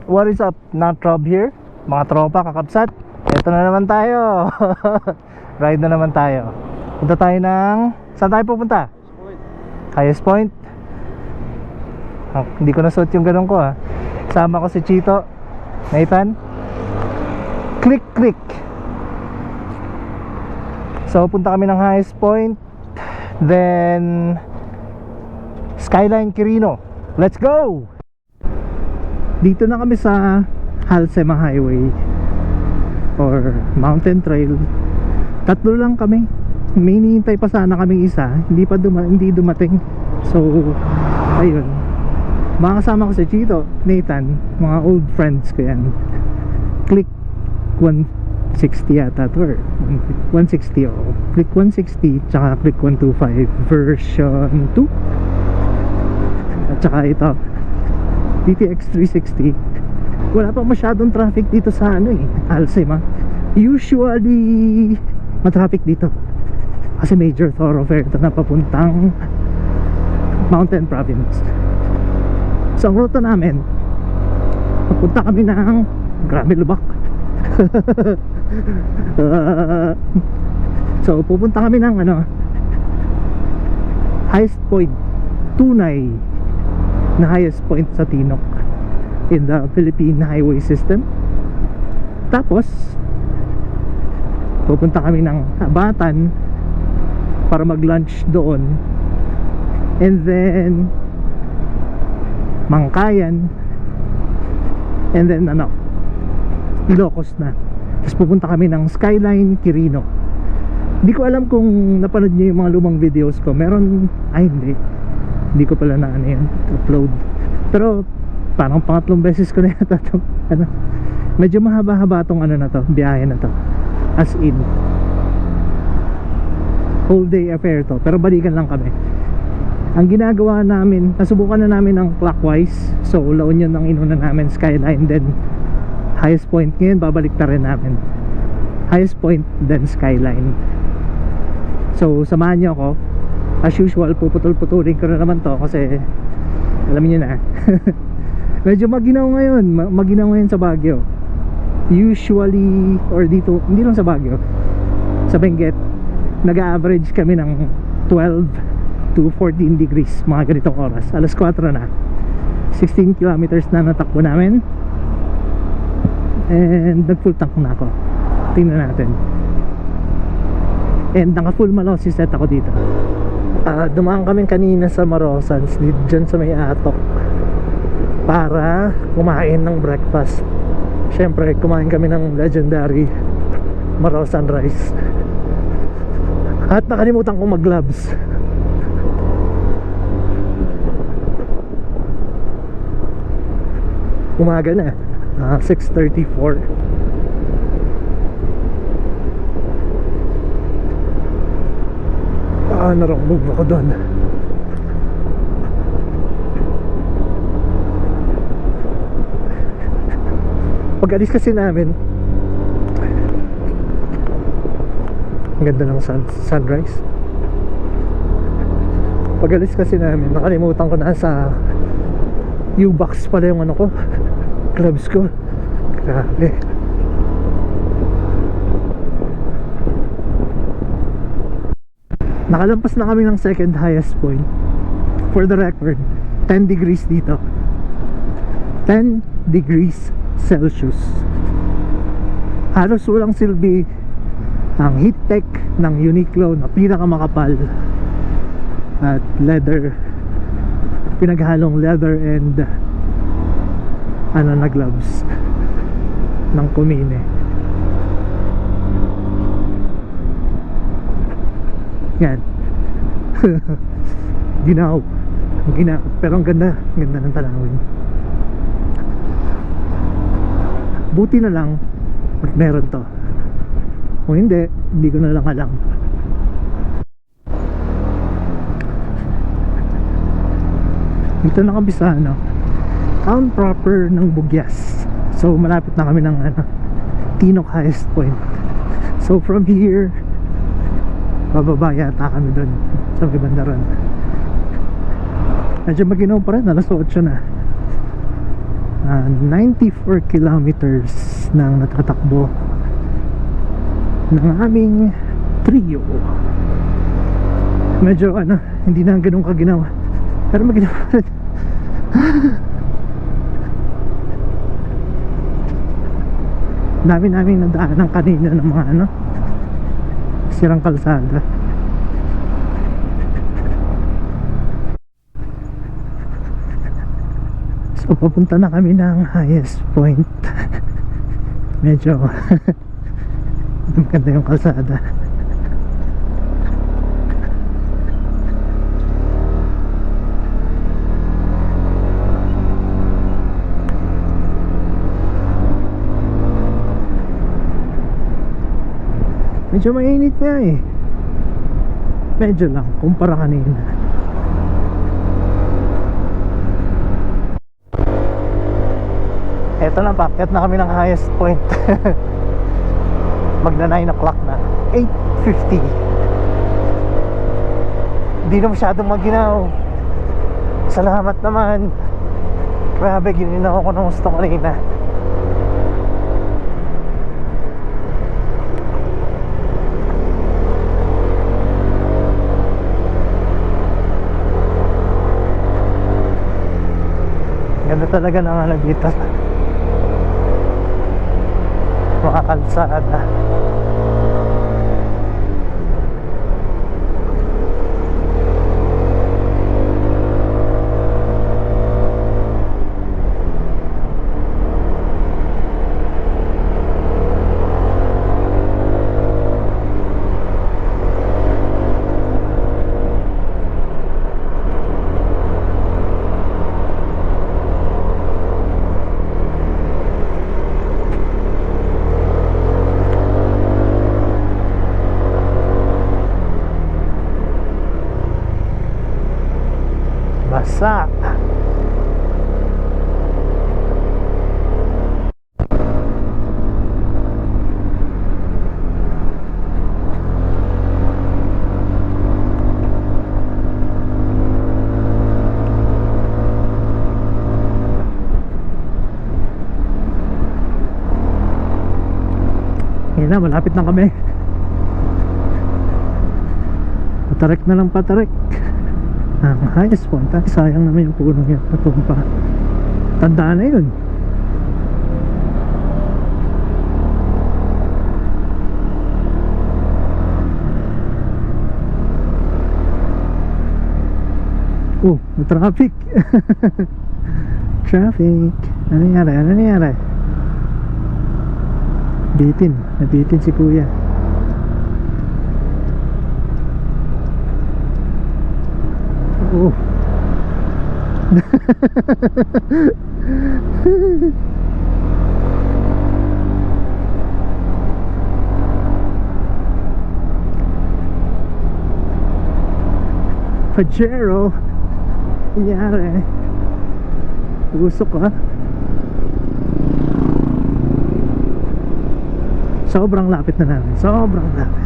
What is up? Not Rob here. Mga tropa, kakapsat. Ito na naman tayo. Ride na naman tayo. Punta tayo ng... Saan tayo pupunta? Highest Point. Hindi ko nasuot yung ganun ko ha. Sama ko si Chito, Nathan. Click. So punta kami ng Highest Point, then Skyline Quirino. Let's go! Dito na kami sa Halsema Highway or Mountain Trail. Tatlo lang kami. May hinihintay pa sana kaming isa, hindi dumating. So ayun, makakasama ko si Chito, Nathan, mga old friends ko yan. Click 160 yata to, or 160 o Click 160 tsaka Click 125 version 2. At saka ito DTX 360. Wala pa masyadong traffic dito sa Halsema. Usually matraffic dito kasi major thoroughfare ito na papuntang Mountain Province. So ang ruta namin, papunta kami ng Grabe Lubak. So pupunta kami ng Highest Point, tunay na highest point sa Tinok in the Philippine highway system. Tapos pupunta kami ng Habatan para mag lunch doon, and then Mangkayan, and then Ilocos na. Tapos pupunta kami ng Skyline Quirino. Hindi ko alam kung napanood niyo yung mga lumang videos ko. Meron, hindi ko pala na upload. Pero parang pangatlong beses ko na yata itong medyo mahaba-haba tong na to, biyahe na to. As in whole day affair to, pero balikan lang kami. Ang ginagawa namin, nasubukan na namin ng clockwise. So La Union ang inuna namin, Skyline, then Highest Point. Ngayon babalik na rin namin Highest Point, then Skyline. So samahan niyo ako. As usual, puputol-putulin ko na naman to kasi alam niyo na. Medyo maginaw ngayon sa Baguio. Usually, or dito, hindi lang sa Baguio, sa Benguet, nag-average kami ng 12 to 14 degrees mga ganitong oras. Alas 4 na, 16 kilometers na natakbo namin, and nag full tank na ako. Tingnan natin. And naka full malosi set ako dito. Dumaan kami kanina sa Marosans, dyan sa may Atok, para kumain ng breakfast. Syempre kumain kami ng legendary Marosan rice. At nakalimutan kong mag gloves. Umaga na, 6:34. Narong move ako doon. Pag alis kasi namin, ang ganda ng sunrise. Pag alis kasi namin, nakalimutan ko na sa U-box pala yung ko, gloves ko. Grabe. Nakalampas na kami ng second highest point. For the record, 10 degrees dito, 10 degrees Celsius. Halos walang silbi ang heat tech ng Uniqlo na pinakamakapal at leather, pinaghalong leather and na gloves ng Kumine. Yan. Ginaw. Pero ang ganda ng tanawin. Buti na lang at meron to. Kung hindi ko na lang alam. Dito na kami sa town proper ng Bugyas. So malapit na kami ng Tinok Highest Point. So from here, bababa yata kami dun sa may bandaran. Medyo maginaw pa rin, alas 8 na. 94 kilometers nang natatakbo ng aming trio. Medyo hindi na ganun kaginawa, pero maginawa rin. Dami naming nadaanan kanina ng mga sirang kalsada. So papunta na kami ng highest point. Medyo maganda yung kalsada. Medyo mainit nga eh. Medyo lang kumpara kanina. Eto na, packet na kami ng highest point. Magna 9 o'clock na, 8:50. Hindi na masyadong maginaw. Salamat naman. Grabe, gininaw ako ng gusto kanina. Ganda talaga ng dito, mga kalsada. Basa. Ngayon na, malapit na kami. Patarik na lang patarik ang highest point. Ay, sayang naman yung punong yan, natumpa. Tandaan na yun. Oh, may traffic. Traffic. Ano nangyari? Ano nangyari? Nabitin si kuya. Oh. Pajero. Nangyari. Usok ha. Sobrang lapit na namin. Sobrang lapit.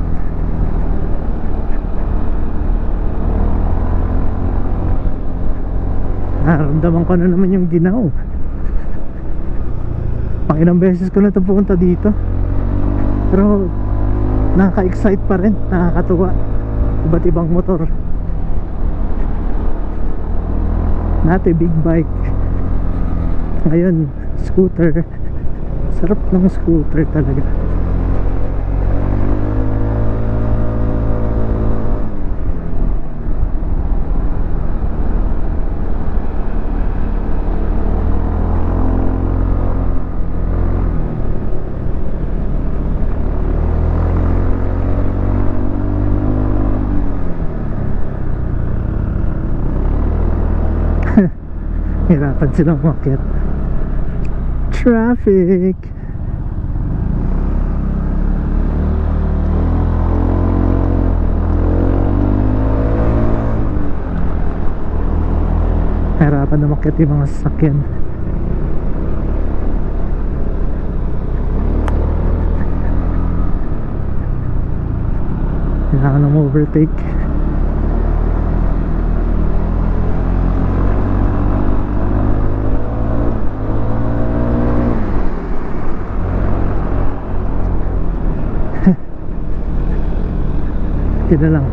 Naramdaman ko na naman yung ginaw. Pang ilang beses ko na ito pupunta dito, pero nakaka-excite pa rin, nakakatuwa. Iba't ibang motor. Dati big bike, ngayon scooter. Sarap ng scooter talaga. Hirapan silang umakyat. Traffic. Hirapan na umakyat yung mga sasakyan. Kailangan ng overtake. Ito na lang.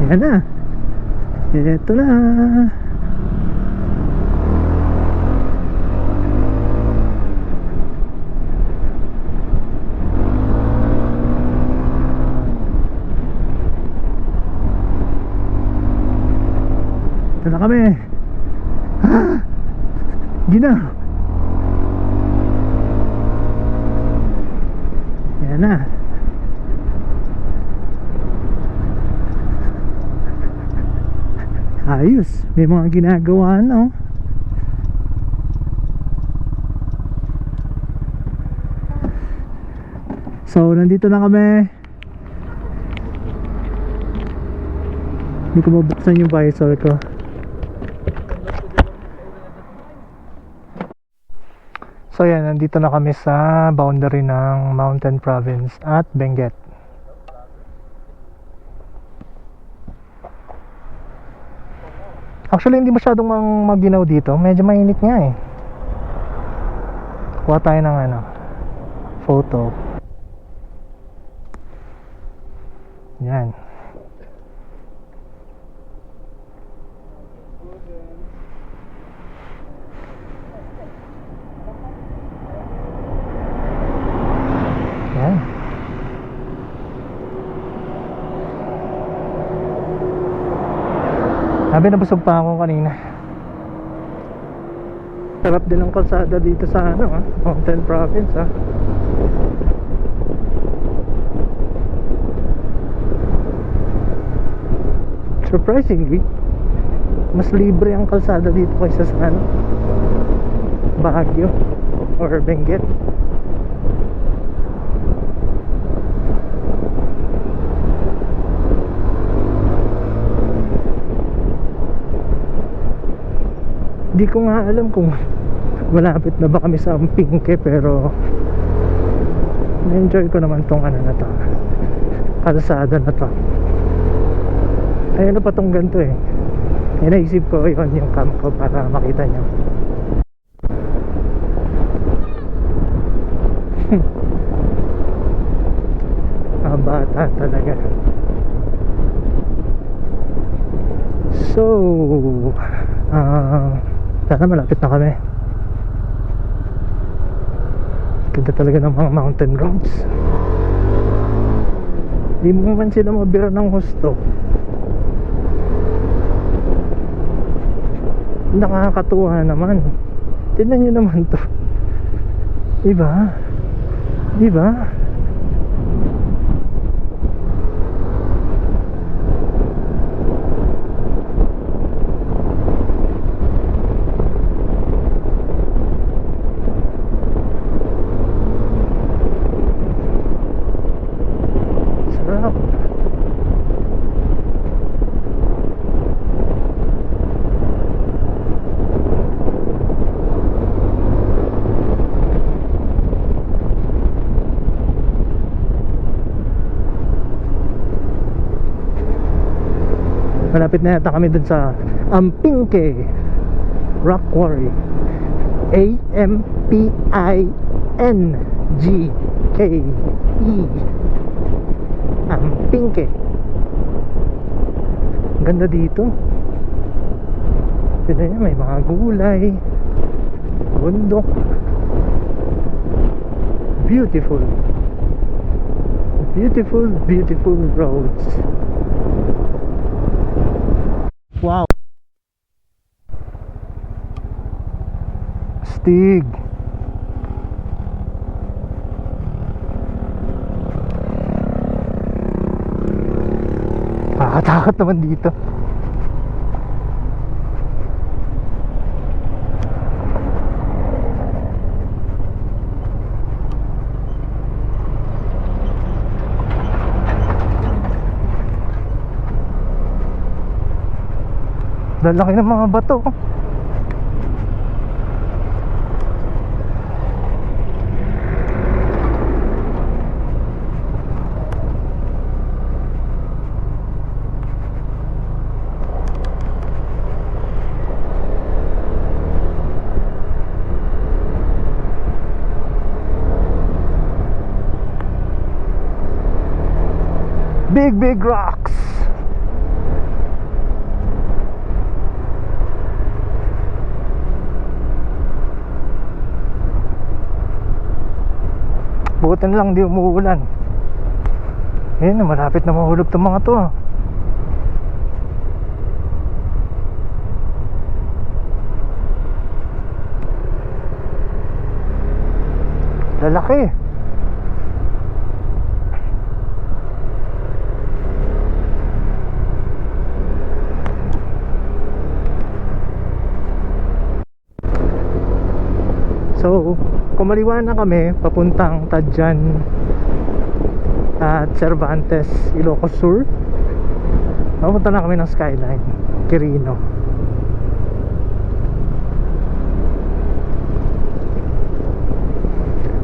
Yan na. Ito na. Ito na kami. Gina. Yan na. Ayos. May mga ginagawa na, oh. So, nandito na kami. Hindi ko mabuksan yung visor ko. So yan, nandito na kami sa boundary ng Mountain Province at Benguet. Actually, hindi masyadong maginaw dito. Medyo mainit nga eh. Kuha tayo ng photo. Yan. Yan. Sabi, nabusog pa ako kanina. Sarap din ang kalsada dito sa Mountain Province, ha. Surprisingly, mas libre ang kalsada dito kaysa sa Baguio or Benguet. Di ko nga alam kung malapit na ba kami sa Ampingke, pero na-enjoy ko naman tong na to, kalsada na to. Ayun na pa tong ganito eh. Naisip ko yun yung cam ko para makita nyo. Bata talaga. So sana malapit na kami. Ganda talaga ng mga mountain roads. Di mo man sila mabira ng husto. Nakakatuwa naman. Tignan nyo naman to. Diba? Diba? Sarap. Malapit na yata kami dun sa Ampingke Rock Quarry. A-M-P-I-N-G-K-E Ampingke. Ganda dito. Tignan nyo, may mga gulay, bundok. Beautiful. Beautiful, beautiful roads. Wow. Astig. Takot naman dito. Lalaki ng mga bato. big rocks. Buti na lang di umuulan. Ayun, malapit na mahulog itong mga to. Lalaki. So, kumaliwa na kami papuntang Tadjan at Cervantes, Ilocos Sur. Papunta na kami ng Skyline Quirino.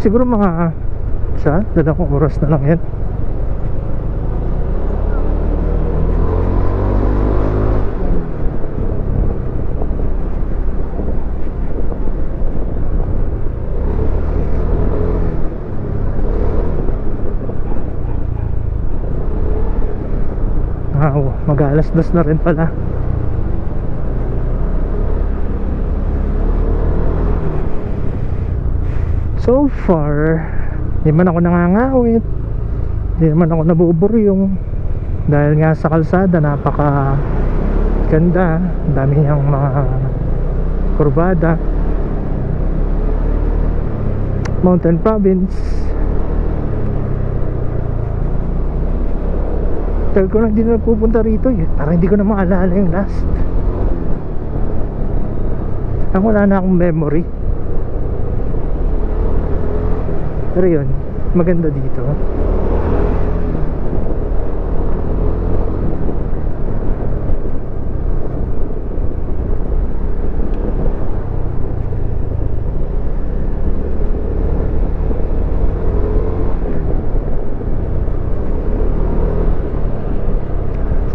Siguro mga 2 oras na lang yan. Mag-alas-dos na rin pala. So far, di man ako nangangawit, di man ako nabuburyong, dahil nga sa kalsada napaka ganda, dami niyang mga kurbada. Mountain Province. Tagal ko na hindi na pupunta rito eh. Parang hindi ko na maalala yung last. Wala na akong memory. Pero yun, maganda dito.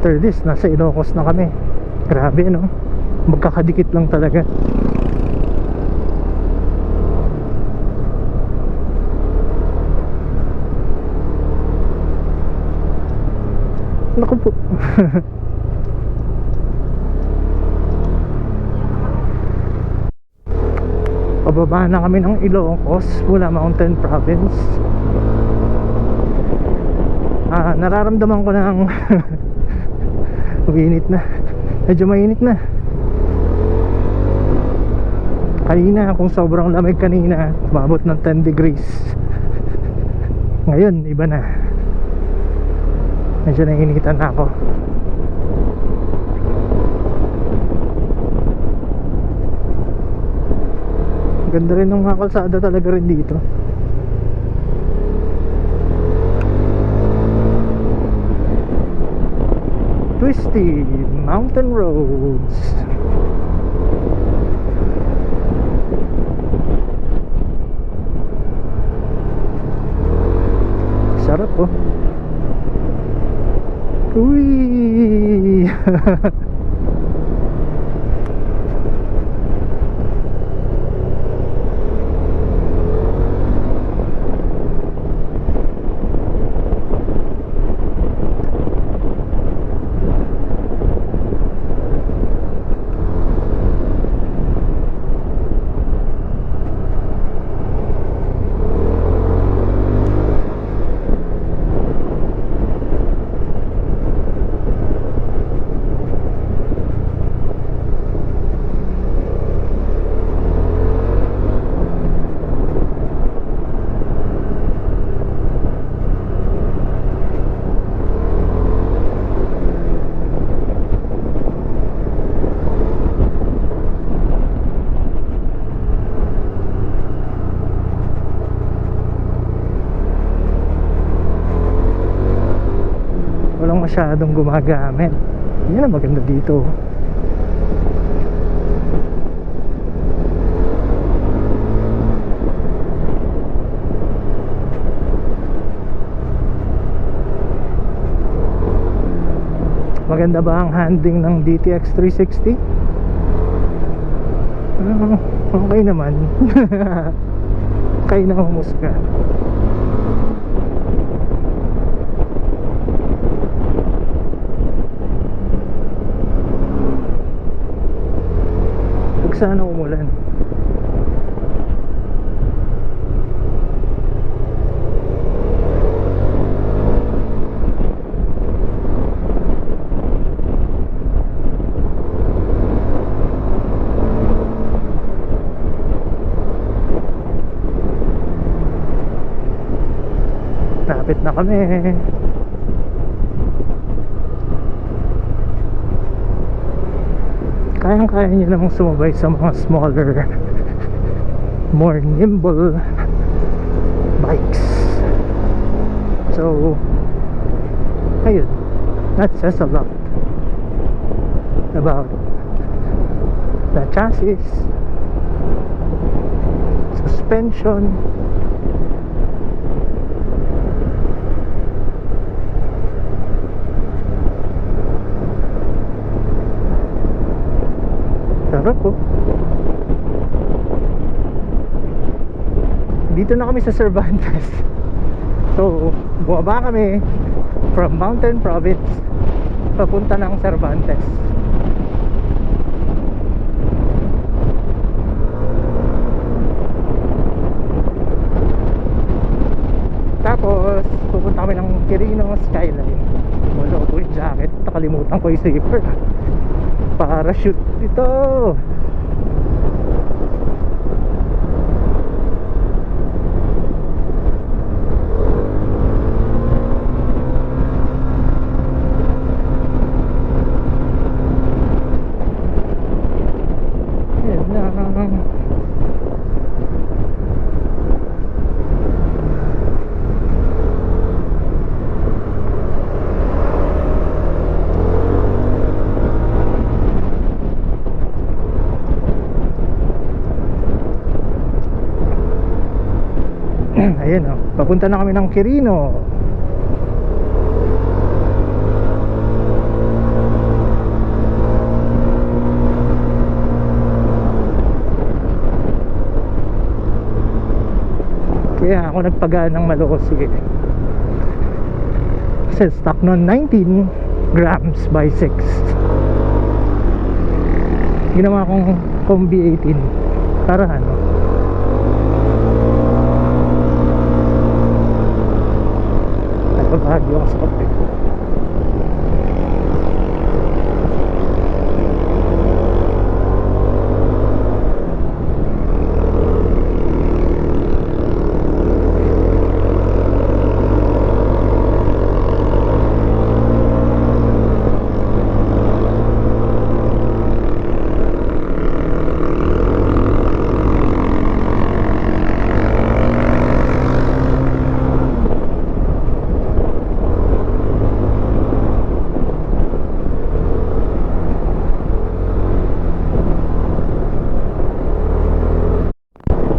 After this, nasa Ilocos na kami. Grabe no, magkakadikit lang talaga. Naku po. Pababa na kami ng Ilocos mula Mountain Province. Nararamdaman ko ng uminit na. Medyo mainit na. Kanina kung sobrang lamig kanina, umabot ng 10 degrees. Ngayon iba na. Medyo nainitan na ako. Ganda rin ng mga kalsada talaga rin dito. Twisty mountain roads. Sarap oh. Uy. Walang masyadong gumagamit. Yan ang maganda dito. Maganda ba ang handling ng DTX 360? Okay naman. Kaya na humusga. Wag sana umulan. Lapit na kami. Kayang-kaya nyo namang sumabay sa mga smaller, more nimble bikes. So ayun, that says a lot about the chassis, suspension, sarap po. Dito na kami sa Cervantes. So bumaba kami from Mountain Province papunta ng Cervantes. Tapos pupunta kami ng Quirino Skyline. Wala ko yung jacket, nakalimutan ko yung zipper. Parachute dito. Yan lang. Ayan o, papunta na kami ng Quirino. Kaya ako nagpagaan ng Malossi kasi stock nun 19 grams by 6. Ginawa kong Combi 18 para ano, bahagi ako sa kape.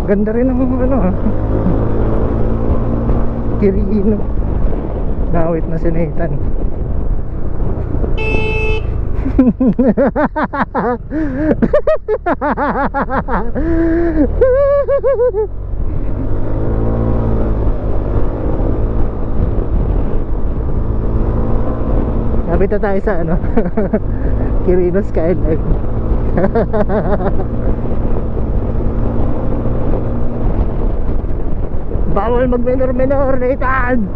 Ganda rin ng ano Quirino. Nawit na si Nathan. Lapit na tayo sa ano Quirino Skyline. Bawal mag-minor-minor, Nathan!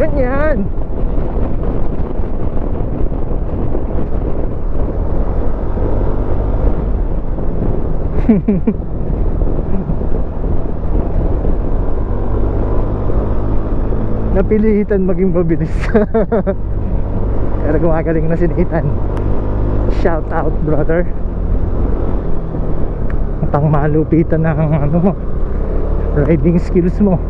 Ganyan. Napilitan maging mabilis. Pero gumagaling na si Nathan. Shout out, brother. Pang malupitan ng ano mo, riding skills mo.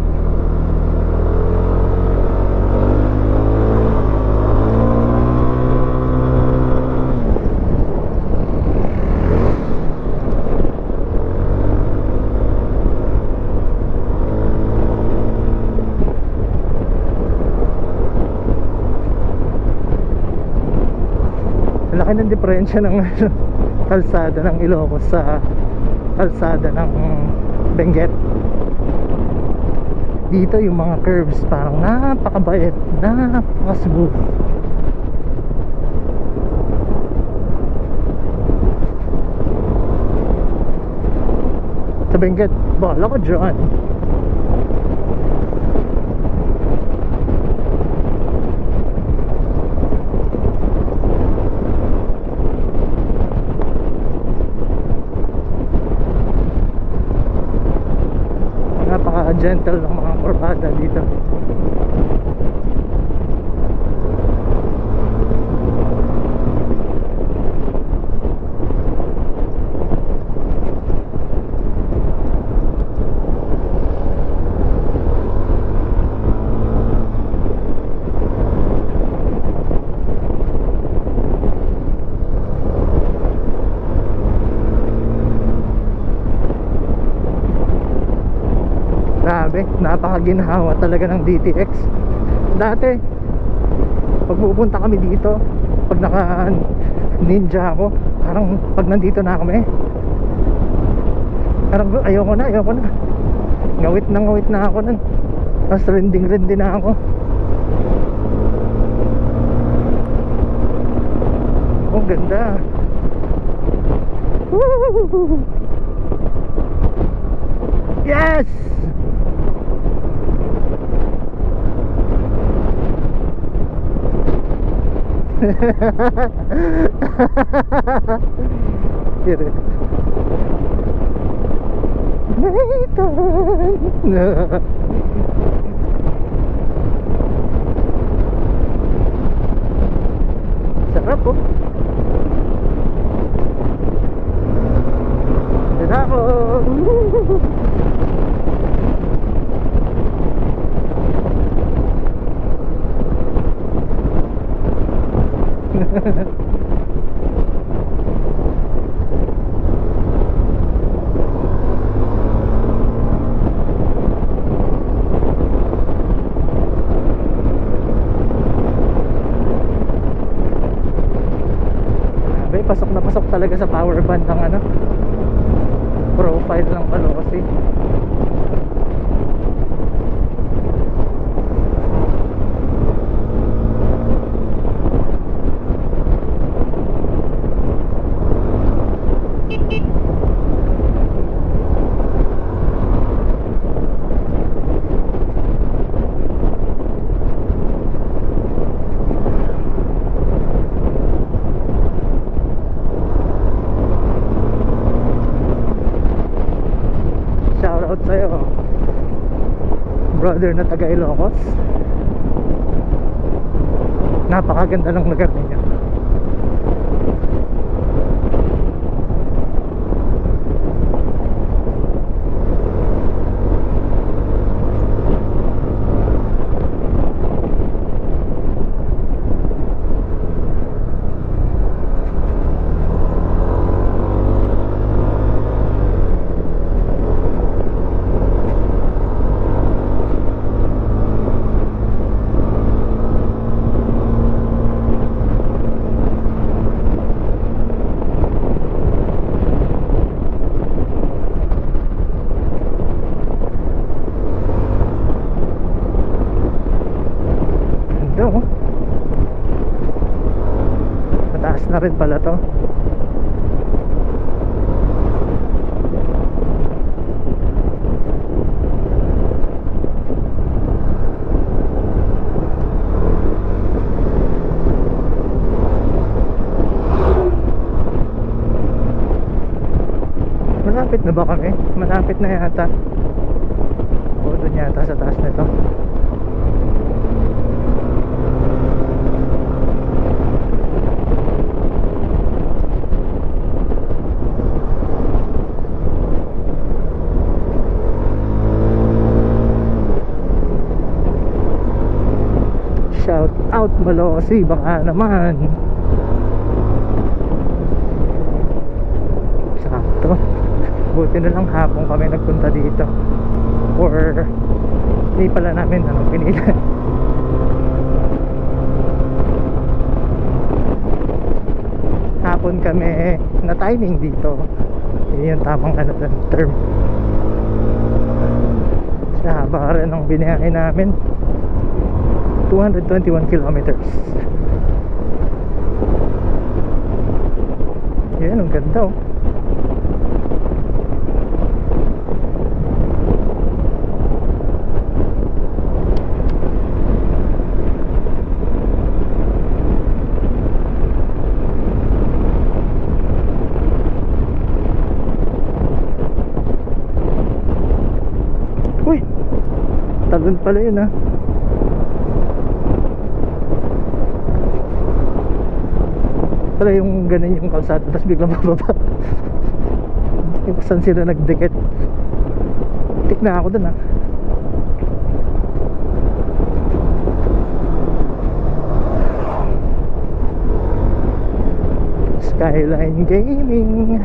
laki ng diferensya ng kalsada ng Ilocos sa kalsada ng Benguet. Dito yung mga curves parang napakabait, napaka-smooth. Sa Benguet, bahala ko dyan. Napaka-gentle ng mga kurbada dito. Grabe, napakaginhawa talaga ng DTX. Dati pag pupunta kami dito, pag naka ninja ako, parang pag nandito na kami, parang ayoko na ngawit na ako nun. Tapos rending na ako. Oh, ganda. Woo! Yes! Here. Nathan. Sarap po. Sarap po. Pasok na pasok talaga sa power band ng ano, profile ng Caloocan. Shoutout sa'yo, brother na taga Ilocos. Napakaganda ng lugar ninyo. Mataas na rin pala to. Malapit na ba kami? Malapit na yata. O doon yata sa taas nito. Shout out Malosi, baka naman. Sakto. Buti na lang hapon kami nagpunta dito. Or hindi pala namin pinili. maghapon kami na timing dito. Yun yung tamang ano doon, term. Sa haba rin ang biniyahe namin, 221 kilometers. Yan, ang ganda oh. Uy, talon pala yun ah. Pala yung ganun yung kalsada, tapos biglang bababa. Yung saan sila nagdikit. Tik na ako dun ah. Skyline Gaming.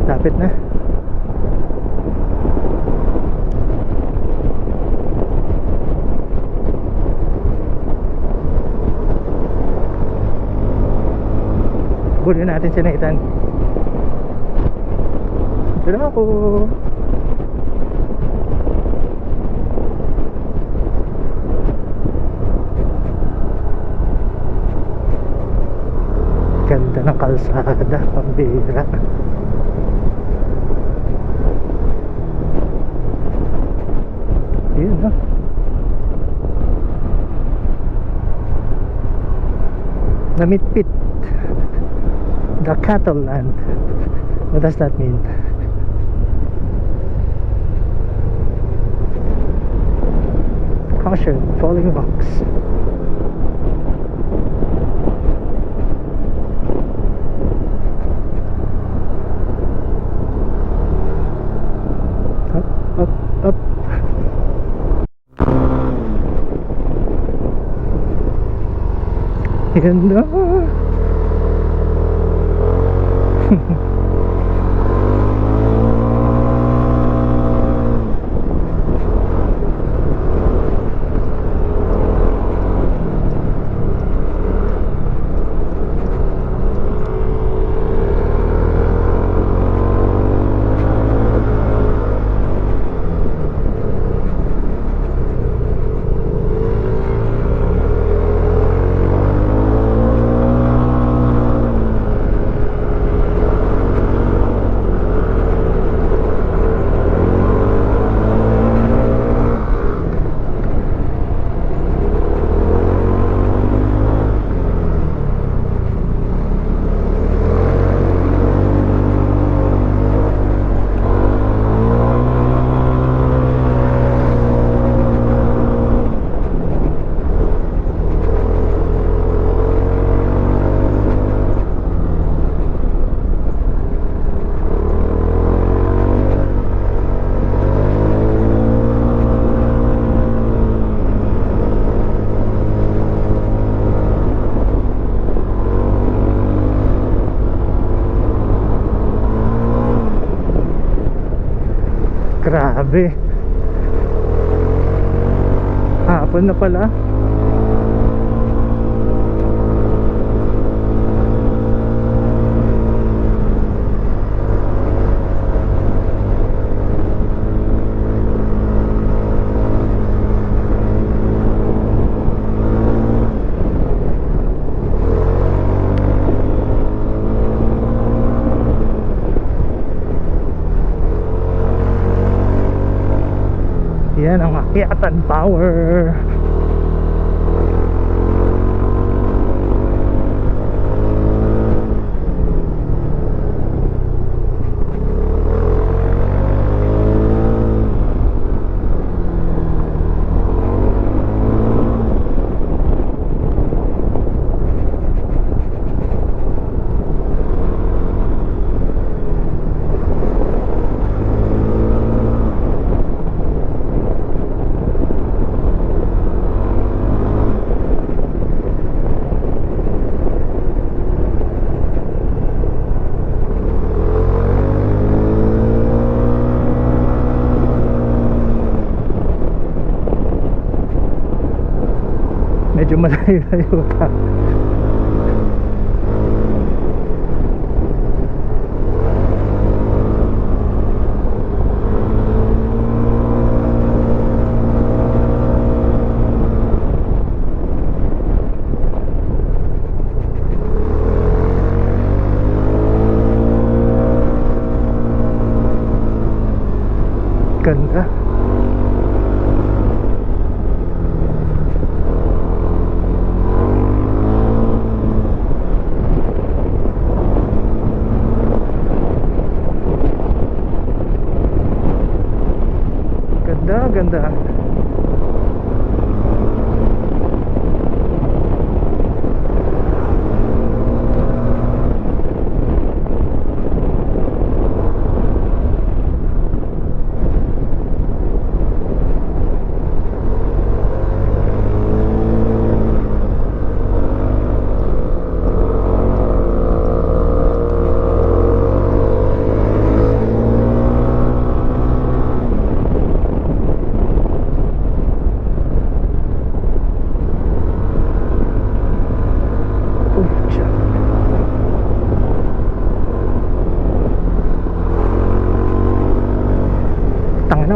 Lapit na. Bulin natin si Nathan. Dito na ako. Ganda ng kalsada, pambira. Yun na. Namitpit. The cattle land. What does that mean? Caution, falling rocks. Up, up, up. Ganda. Grabe. Hapon na pala. Yan ang Akyatan Power. medyo malayo-layo pa. Ganda. Ganda, ganda.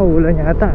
Ulan yata.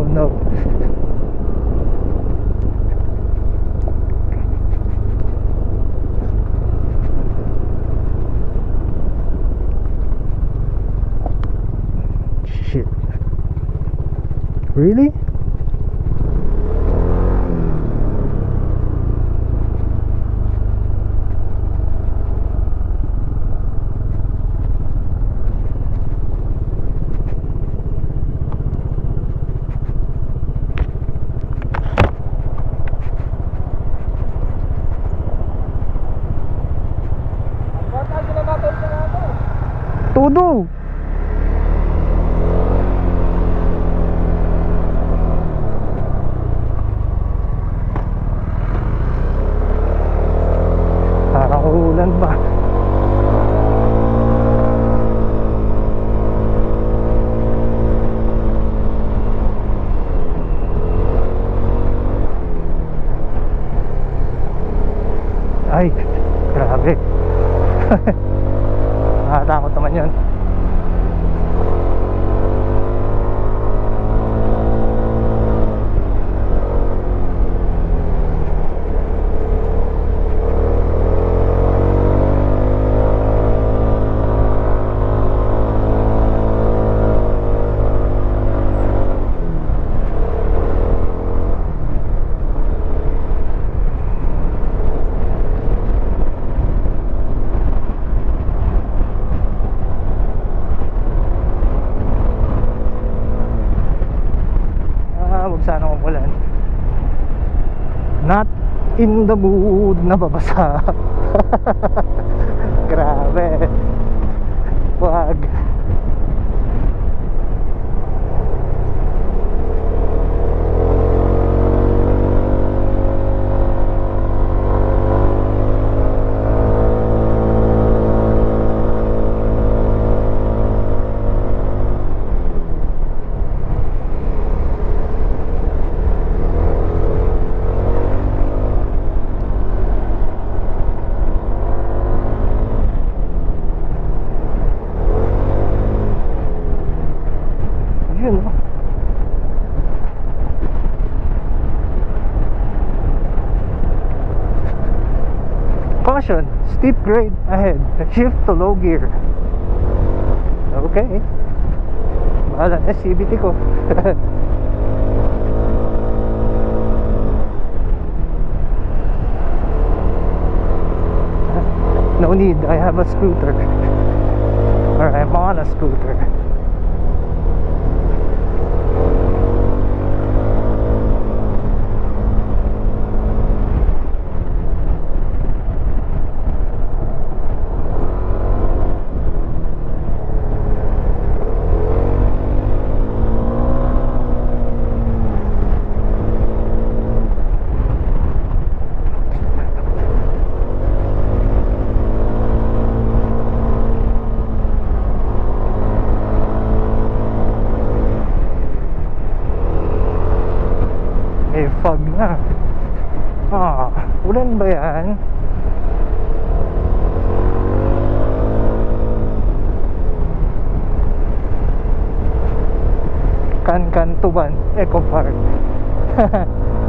No. Shit. Really? Todo. Parang ulan pa. Ay, grabe. Nakakatakot naman yun. Sana umulan. Not in the mood na babasa. Grabe. Wag. Steep grade ahead. Shift to low gear. Okay. Bahala na CVT ko. No need, I have a scooter. Or I'm on a scooter. Fog na. Ulan ba yan? Tuban Eco Park.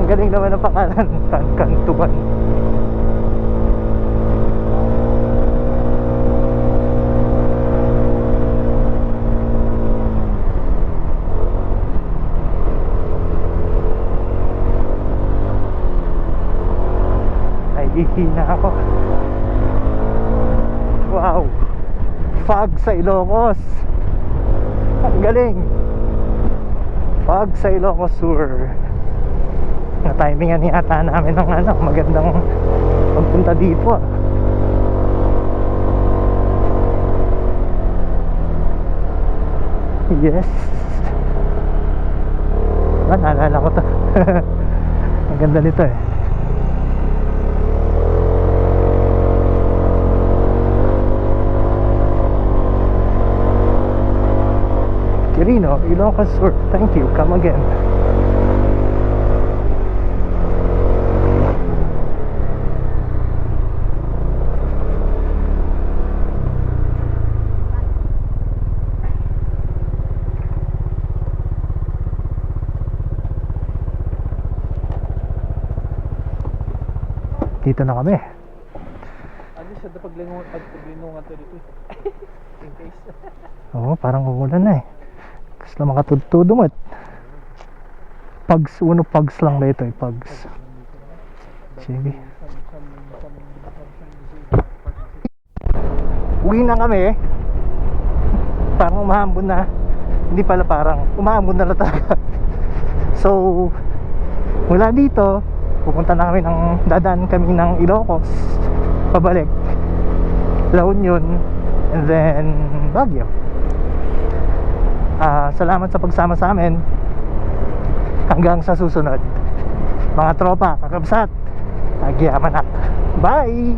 Ang galing naman ang pangalan. Tuban. Hihina ako. Wow, fog sa Ilocos. Ang galing. Fog sa Ilocos Sur. Na-timingan yata namin ng magandang pagpunta dito Yes. Naalala ko to. Ang ganda nito eh. Quirino, Ilocos Sur. Thank you, come again. Dito na kami. Ano siya na paglinungan to dito? In case. Oo, parang uulan na eh. Kasi lang makatudtudo mo. Pags, pags lang na ito eh, pags. Sige. Uwi na kami. Parang umahambon na. Hindi pala parang, umahambon na talaga. So, mula dito, pupunta na kami dadaan kami ng Ilocos. Pabalik La Union. And then Baguio. Salamat sa pagsama sa amin. Hanggang sa susunod. Mga tropa, kakabsat, Agyaman. Bye!